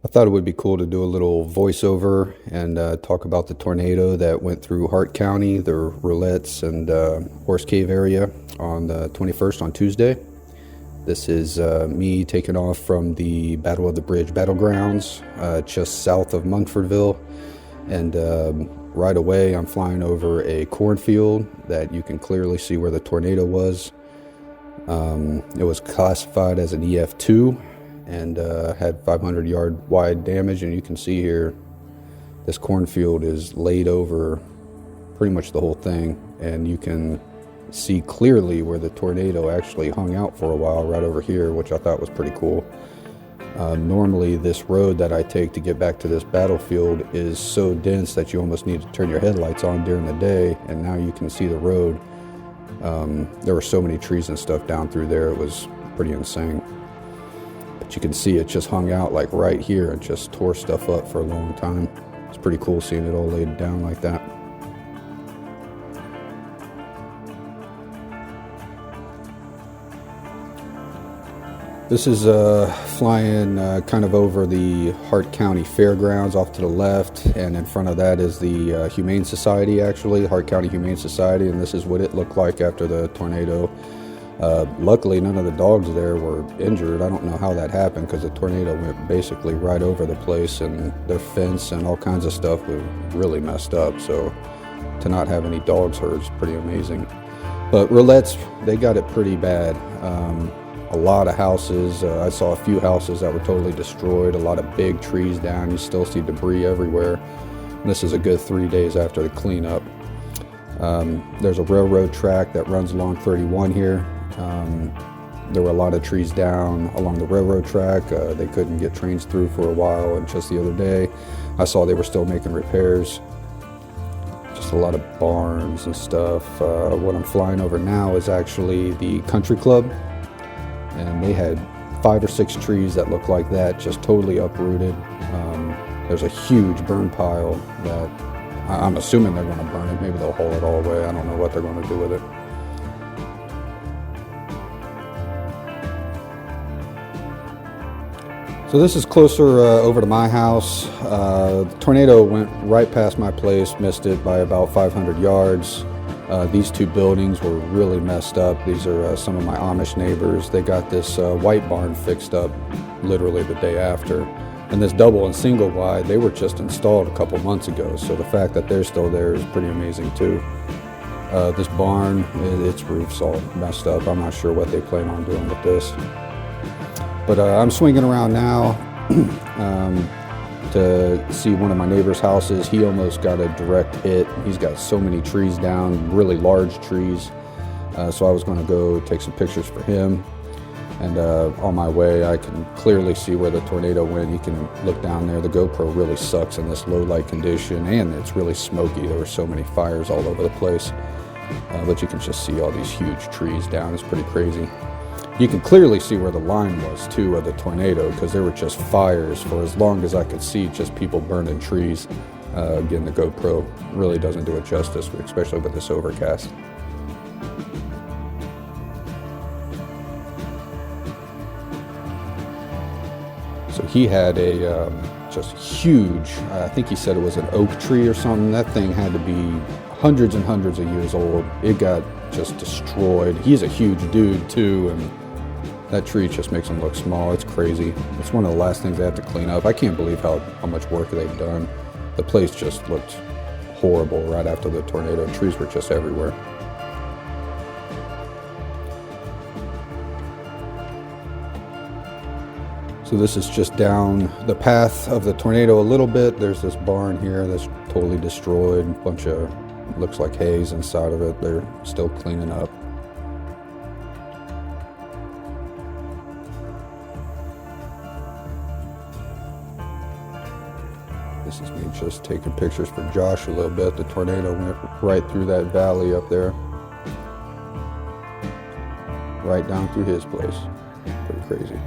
I thought it would be cool to do a little voiceover and talk about the tornado that went through Hart County, the Rowletts and Horse Cave area on the 21st on Tuesday. This is me taking off from the Battle of the Bridge battlegrounds just south of Munfordville, and right away I'm flying over a cornfield that you can clearly see where the tornado was. It was classified as an EF2 and had 500 yard wide damage, and you can see here this cornfield is laid over pretty much the whole thing, and you can see clearly where the tornado actually hung out for a while right over here, which I thought was pretty cool. Normally this road that I take to get back to this battlefield is so dense that you almost need to turn your headlights on during the day, and now you can see the road. There were so many trees and stuff down through there, it was pretty insane. But you can see it just hung out like right here and just tore stuff up for a long time. It's pretty cool seeing it all laid down like that. This is flying kind of over the Hart County Fairgrounds off to the left, and in front of that is the Humane Society, actually, Hart County Humane Society, and this is what it looked like after the tornado. Luckily, none of the dogs there were injured. I don't know how that happened, because the tornado went basically right over the place, and their fence and all kinds of stuff was really messed up, so to not have any dogs hurt is pretty amazing. But Rowletts, they got it pretty bad. A lot of houses, I saw a few houses that were totally destroyed, a lot of big trees down. You still see debris everywhere. And this is a good 3 days after the cleanup. There's a railroad track that runs along 31 here. There were a lot of trees down along the railroad track. They couldn't get trains through for a while, and just the other day I saw they were still making repairs. Just a lot of barns and stuff. What I'm flying over now is actually the country club, and they had 5 or 6 trees that look like that, just totally uprooted. There's a huge burn pile that I'm assuming they're going to burn it. Maybe they'll haul it all away. I don't know what they're going to do with it. So this is closer over to my house. The tornado went right past my place, missed it by about 500 yards. These two buildings were really messed up. These are some of my Amish neighbors. They got this white barn fixed up literally the day after. And this double and single wide, they were just installed a couple months ago. So the fact that they're still there is pretty amazing too. This barn, its roof's all messed up. I'm not sure what they plan on doing with this. But I'm swinging around now to see one of my neighbor's houses. He almost got a direct hit. He's got so many trees down, really large trees. So I was going to go take some pictures for him. And on my way, I can clearly see where the tornado went. You can look down there. The GoPro really sucks in this low light condition, and it's really smoky. There were so many fires all over the place. But you can just see all these huge trees down. It's pretty crazy. You can clearly see where the line was too of the tornado, because there were just fires for as long as I could see, just people burning trees. Again, the GoPro really doesn't do it justice, especially with this overcast. So he had a just huge, I think he said it was an oak tree or something. That thing had to be hundreds and hundreds of years old. It got just destroyed. He's a huge dude too, and that tree just makes him look small. It's crazy. It's one of the last things they have to clean up. I can't believe how much work they've done. The place just looked horrible right after the tornado. Trees were just everywhere. So this is just down the path of the tornado a little bit. There's this barn here that's totally destroyed. A bunch of, looks like haze inside of it. They're still cleaning up. This is me just taking pictures for Josh a little bit. The tornado went right through that valley up there. Right down through his place. Pretty crazy.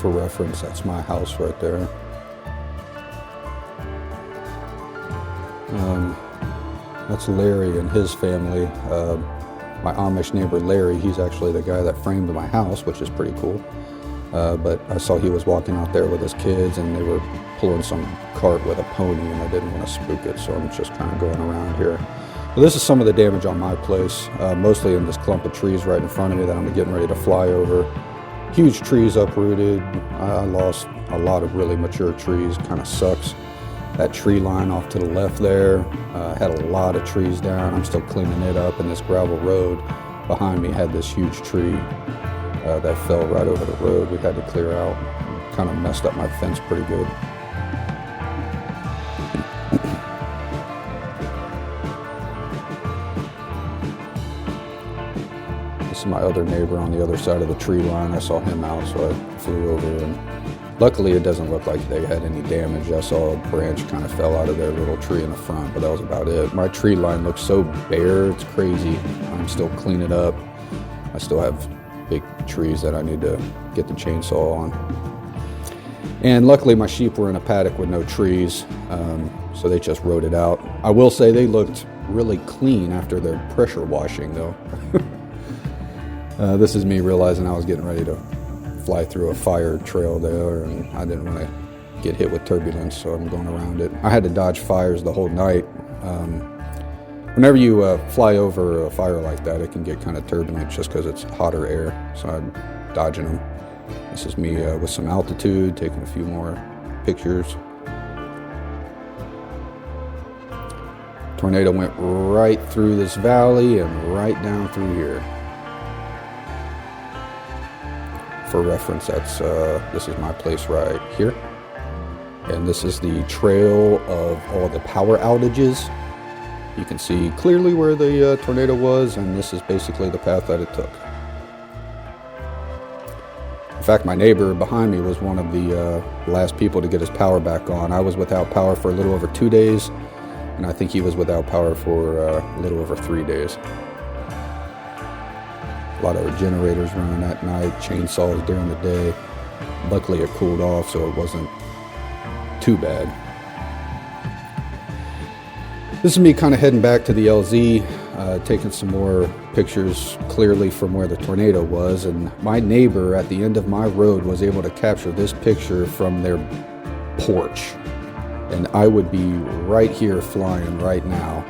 for reference, that's my house right there. That's Larry and his family. My Amish neighbor Larry, he's actually the guy that framed my house, which is pretty cool. But I saw he was walking out there with his kids, and they were pulling some cart with a pony, and I didn't want to spook it, so I'm just kind of going around here. Well, this is some of the damage on my place, mostly in this clump of trees right in front of me that I'm getting ready to fly over. Huge trees uprooted. I lost a lot of really mature trees, kind of sucks. That tree line off to the left there had a lot of trees down. I'm still cleaning it up, and this gravel road behind me had this huge tree that fell right over the road. We had to clear out. Kind of messed up my fence pretty good. This is my other neighbor on the other side of the tree line. I saw him out, so I flew over, and luckily it doesn't look like they had any damage. I saw a branch kind of fell out of their little tree in the front, but that was about it. My tree line looks so bare, it's crazy. I'm still cleaning up. I still have big trees that I need to get the chainsaw on. And luckily my sheep were in a paddock with no trees, so they just rode it out. I will say they looked really clean after their pressure washing though. This is me realizing I was getting ready to fly through a fire trail there, and I didn't want to get hit with turbulence, so I'm going around it. I had to dodge fires the whole night. Whenever you fly over a fire like that, it can get kind of turbulent just because it's hotter air, so I'm dodging them. This is me with some altitude, taking a few more pictures. Tornado went right through this valley and right down through here. For reference, that's this is my place right here, and this is the trail of all the power outages. You can see clearly where the tornado was, and this is basically the path that it took. In fact, my neighbor behind me was one of the last people to get his power back on. I was without power for a little over 2 days, and I think he was without power for a little over 3 days. A lot of generators running at night, chainsaws during the day. Luckily it cooled off, so it wasn't too bad. This is me kind of heading back to the LZ, taking some more pictures clearly from where the tornado was, and my neighbor at the end of my road was able to capture this picture from their porch. And I would be right here flying right now.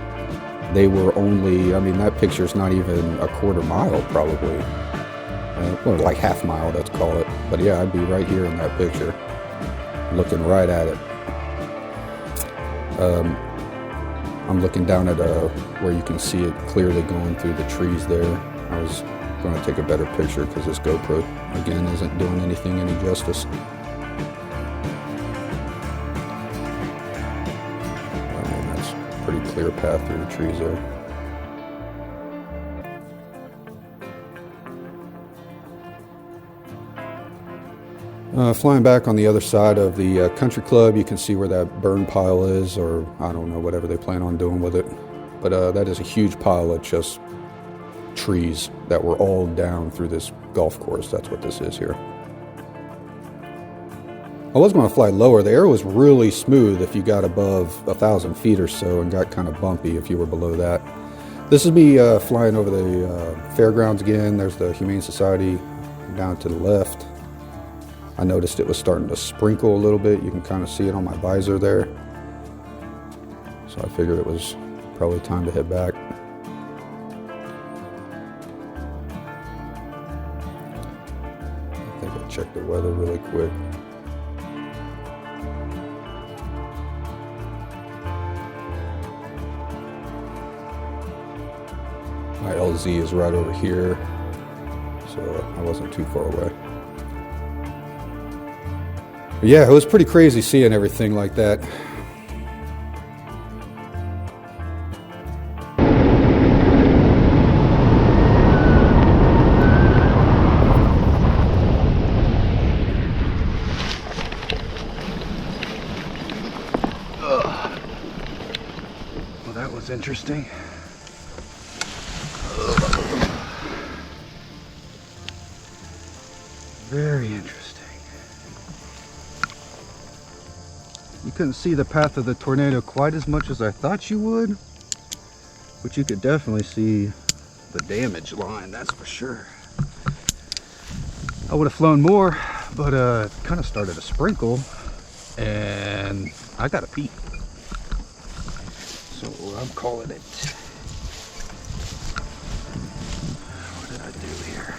They were only, I mean, that picture's not even a quarter mile probably. Or like half mile, let's call it. But yeah, I'd be right here in that picture, looking right at it. I'm looking down at where you can see it clearly going through the trees there. I was going to take a better picture because this GoPro, again, isn't doing anything any justice. Pretty clear path through the trees there. Flying back on the other side of the country club, you can see where that burn pile is, or I don't know, whatever they plan on doing with it. But that is a huge pile of just trees that were all down through this golf course. That's what this is here. I was going to fly lower. The air was really smooth if you got above 1,000 feet or so, and got kind of bumpy if you were below that. This is me flying over the fairgrounds again. There's the Humane Society down to the left. I noticed it was starting to sprinkle a little bit. You can kind of see it on my visor there. So I figured it was probably time to head back. I think I'll check the weather really quick. My LZ is right over here, so I wasn't too far away. But yeah, it was pretty crazy seeing everything like that. Well, that was interesting. Very interesting. couldn't see the path of the tornado quite as much as I thought you would, but you could definitely see the damage line, that's for sure. I would have flown more, but it kind of started to sprinkle, and I got to pee. So I'm calling it. What did I do here?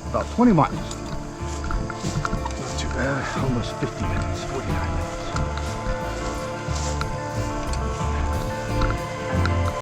About 20 miles. Not too bad. Almost 50 minutes, 49 minutes.